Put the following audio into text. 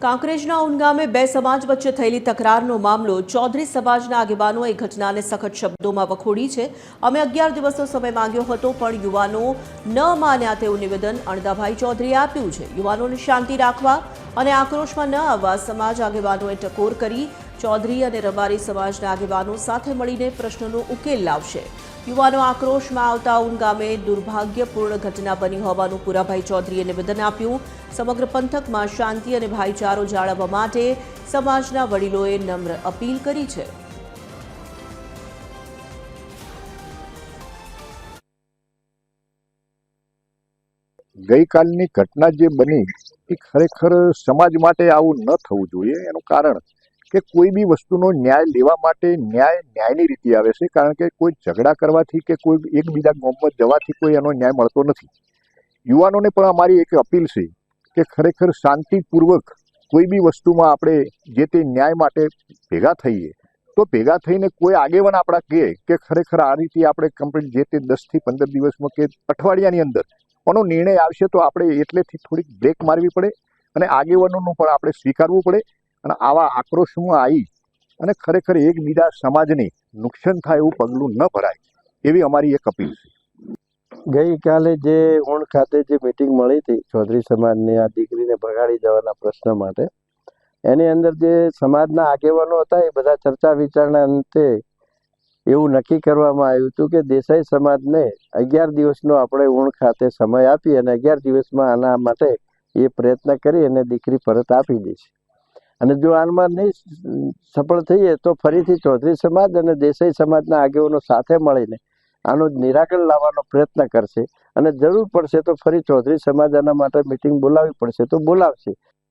કાંકરેજના ઉન ગામે બે સમાજ વચ્ચે થયેલી તકરારનો મામલો ચૌધરી સમાજના આગેવાનોએ ઘટનાને સખત શબ્દોમાં વખોડી છે। અમે 11 દિવસનો સમય માંગ્યો હતો પણ યુવાનો ન માન્યા તેવું નિવેદન અણદાભાઈ ચૌધરીએ આપ્યું છે। યુવાનોને શાંતિ રાખવા અને આક્રોશમાં ન આવવા સમાજ આગેવાનોએ ટકોર કરી ચૌધરી અને રબારી સમાજના આગેવાનો સાથે મળીને પ્રશ્નનો ઉકેલ લાવશે। યુવાનો આક્રોશમાં આવતા ઉન ગામે દુર્ભાગ્યપૂર્ણ ઘટના બની હોવાનું પુરાભાઈ ચૌધરીએ નિવેદન આપ્યું। સમગ્ર પંથકમાં શાંતિ અને ભાઈચારો જાળવવા માટે સમાજના વડીલોએ નમ્ર અપીલ કરી છે। ગઈકાલની ઘટના જે બની એ ખરેખર સમાજ માટે આવું ન થવું જોઈએ। એનું કારણ કે કોઈ બી વસ્તુનો ન્યાય લેવા માટે ન્યાયની રીતે આવે છે, કારણ કે કોઈ ઝઘડા કરવાથી કે કોઈ એકબીજા ગામમાં જવાથી કોઈ એનો ન્યાય મળતો નથી। યુવાનોને પણ અમારી એક અપીલ છે કે ખરેખર શાંતિપૂર્વક કોઈ બી વસ્તુમાં આપણે જે તે ન્યાય માટે ભેગા થઈએ તો ભેગા થઈને કોઈ આગેવાન આપણા કહે કે ખરેખર આ રીતે આપણે કમ્પ્લીટ જે તે 10 થી 15 દિવસમાં કે અઠવાડિયાની અંદર આનો નિર્ણય આવશે તો આપણે એટલેથી થોડીક બ્રેક મારવી પડે અને આગેવાનોનું પણ આપણે સ્વીકારવું પડે અને આવા આક્રોશમાં આવી અને ખરેખર એકબીજા સમાજને નુકસાન થાય એવું પગલું ન ભરાય એવી અમારી એક અપીલ છે। ગઈકાલે જે ઉણ ખાતે જે મીટિંગ મળી હતી ચૌધરી સમાજની આ દીકરીને ભગાડી જવાના પ્રશ્ન માટે, એની અંદર જે સમાજના આગેવાનો હતા એ બધા ચર્ચા વિચારણા અંતે એવું નક્કી કરવામાં આવ્યું હતું કે દેસાઈ સમાજને 11 દિવસનો આપણે ઉણ ખાતે સમય આપી અને 11 દિવસમાં આના માટે એ પ્રયત્ન કરી અને દીકરી પરત આપી દઈશું। અને જો આમાં નહીં સફળ થઈએ તો ફરીથી ચૌધરી સમાજ અને દેસાઈ સમાજના આગેવાનો સાથે મળીને આનું નિરાકરણ લાવવાનો પ્રયત્ન કરશે અને જરૂર પડશે તો ફરી ચૌધરી સમાજ આના માટે મિટિંગ બોલાવવી પડશે તો બોલાવશે।